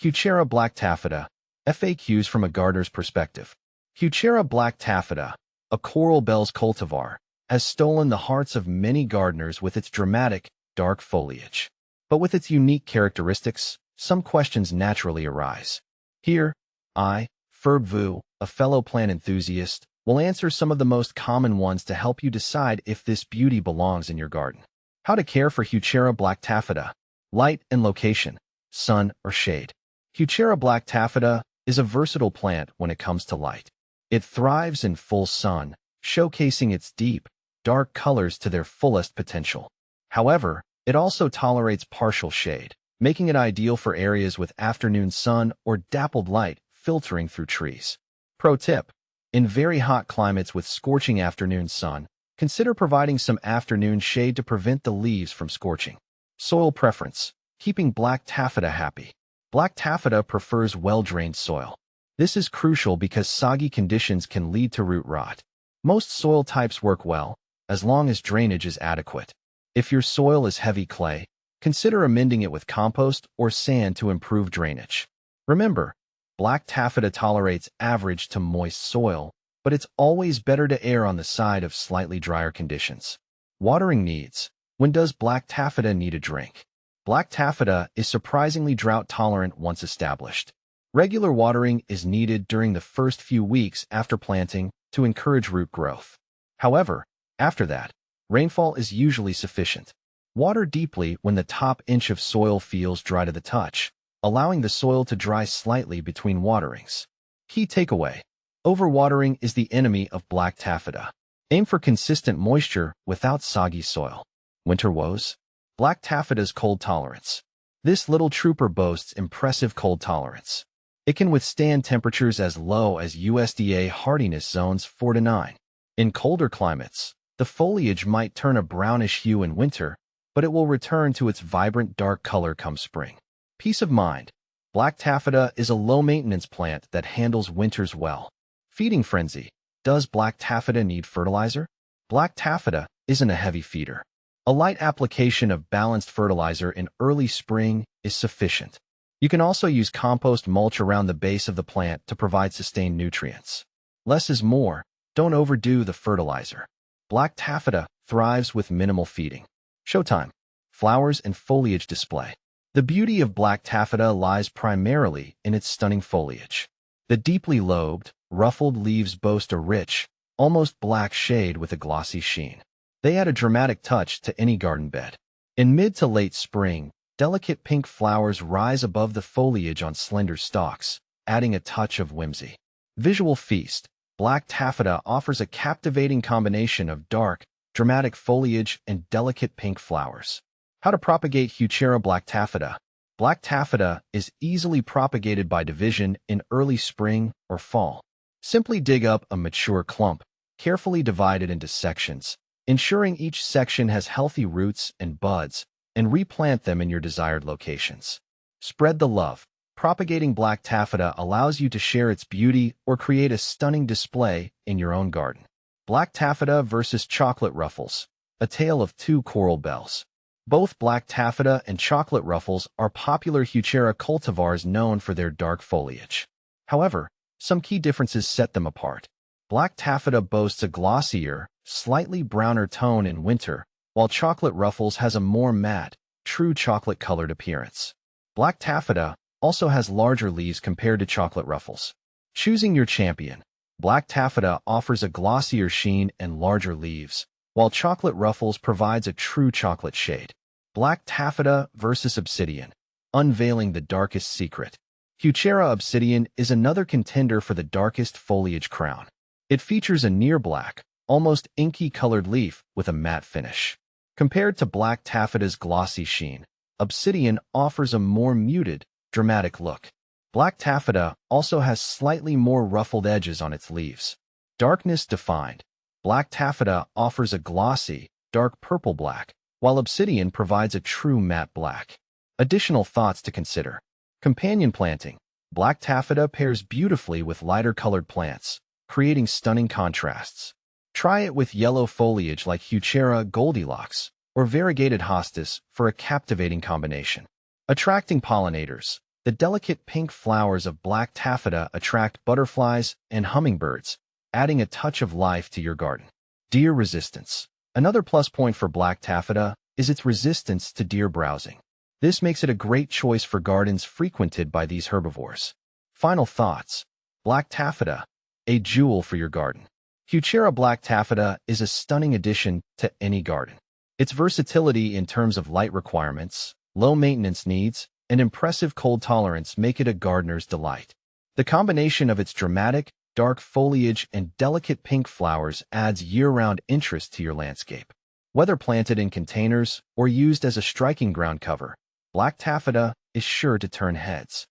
Heuchera black taffeta. FAQs from a gardener's perspective. Heuchera black taffeta, a coral bells cultivar, has stolen the hearts of many gardeners with its dramatic, dark foliage. But with its unique characteristics, some questions naturally arise. Here, I, Ferb Vu, a fellow plant enthusiast, will answer some of the most common ones to help you decide if this beauty belongs in your garden. How to care for Heuchera black taffeta. Light and location, sun or shade. Heuchera black taffeta is a versatile plant when it comes to light. It thrives in full sun, showcasing its deep, dark colors to their fullest potential. However, it also tolerates partial shade, making it ideal for areas with afternoon sun or dappled light filtering through trees. Pro tip: in very hot climates with scorching afternoon sun, consider providing some afternoon shade to prevent the leaves from scorching. Soil preference: keeping black taffeta happy. Black taffeta prefers well-drained soil. This is crucial because soggy conditions can lead to root rot. Most soil types work well, as long as drainage is adequate. If your soil is heavy clay, consider amending it with compost or sand to improve drainage. Remember, black taffeta tolerates average to moist soil, but it's always better to err on the side of slightly drier conditions. Watering needs. When does black taffeta need a drink? Black taffeta is surprisingly drought-tolerant once established. Regular watering is needed during the first few weeks after planting to encourage root growth. However, after that, rainfall is usually sufficient. Water deeply when the top inch of soil feels dry to the touch, allowing the soil to dry slightly between waterings. Key takeaway: overwatering is the enemy of black taffeta. Aim for consistent moisture without soggy soil. Winter woes. Black taffeta's cold tolerance. This little trooper boasts impressive cold tolerance. It can withstand temperatures as low as USDA hardiness zones 4 to 9. In colder climates, the foliage might turn a brownish hue in winter, but it will return to its vibrant dark color come spring. Peace of mind. Black taffeta is a low-maintenance plant that handles winters well. Feeding frenzy. Does black taffeta need fertilizer? Black taffeta isn't a heavy feeder. A light application of balanced fertilizer in early spring is sufficient. You can also use compost mulch around the base of the plant to provide sustained nutrients. Less is more. Don't overdo the fertilizer. Black taffeta thrives with minimal feeding. Showtime. Flowers and foliage display. The beauty of black taffeta lies primarily in its stunning foliage. The deeply lobed, ruffled leaves boast a rich, almost black shade with a glossy sheen. They add a dramatic touch to any garden bed. In mid to late spring, delicate pink flowers rise above the foliage on slender stalks, adding a touch of whimsy. Visual feast. Black taffeta offers a captivating combination of dark, dramatic foliage and delicate pink flowers. How to propagate Heuchera black taffeta. Black taffeta is easily propagated by division in early spring or fall. Simply dig up a mature clump, carefully divide it into sections, ensuring each section has healthy roots and buds, and replant them in your desired locations. Spread the love. Propagating black taffeta allows you to share its beauty or create a stunning display in your own garden. Black taffeta versus chocolate ruffles. A tale of two coral bells. Both black taffeta and chocolate ruffles are popular Heuchera cultivars known for their dark foliage. However, some key differences set them apart. Black taffeta boasts a glossier, slightly browner tone in winter, while chocolate ruffles has a more matte, true chocolate-colored appearance. Black taffeta also has larger leaves compared to chocolate ruffles. Choosing your champion. Black taffeta offers a glossier sheen and larger leaves, while chocolate ruffles provides a true chocolate shade. Black taffeta versus obsidian. Unveiling the darkest secret. Heuchera obsidian is another contender for the darkest foliage crown. It features a near-black, almost inky-colored leaf with a matte finish. Compared to black taffeta's glossy sheen, obsidian offers a more muted, dramatic look. Black taffeta also has slightly more ruffled edges on its leaves. Darkness defined. Black taffeta offers a glossy, dark purple-black, while obsidian provides a true matte black. Additional thoughts to consider. Companion planting. Black taffeta pairs beautifully with lighter-colored plants, creating stunning contrasts. Try it with yellow foliage like Heuchera Goldilocks or variegated hostas for a captivating combination. Attracting pollinators. The delicate pink flowers of black taffeta attract butterflies and hummingbirds, adding a touch of life to your garden. Deer resistance. Another plus point for black taffeta is its resistance to deer browsing. This makes it a great choice for gardens frequented by these herbivores. Final thoughts. Black taffeta, a jewel for your garden. Heuchera black taffeta is a stunning addition to any garden. Its versatility in terms of light requirements, low maintenance needs, and impressive cold tolerance make it a gardener's delight. The combination of its dramatic, dark foliage and delicate pink flowers adds year-round interest to your landscape. Whether planted in containers or used as a striking ground cover, black taffeta is sure to turn heads.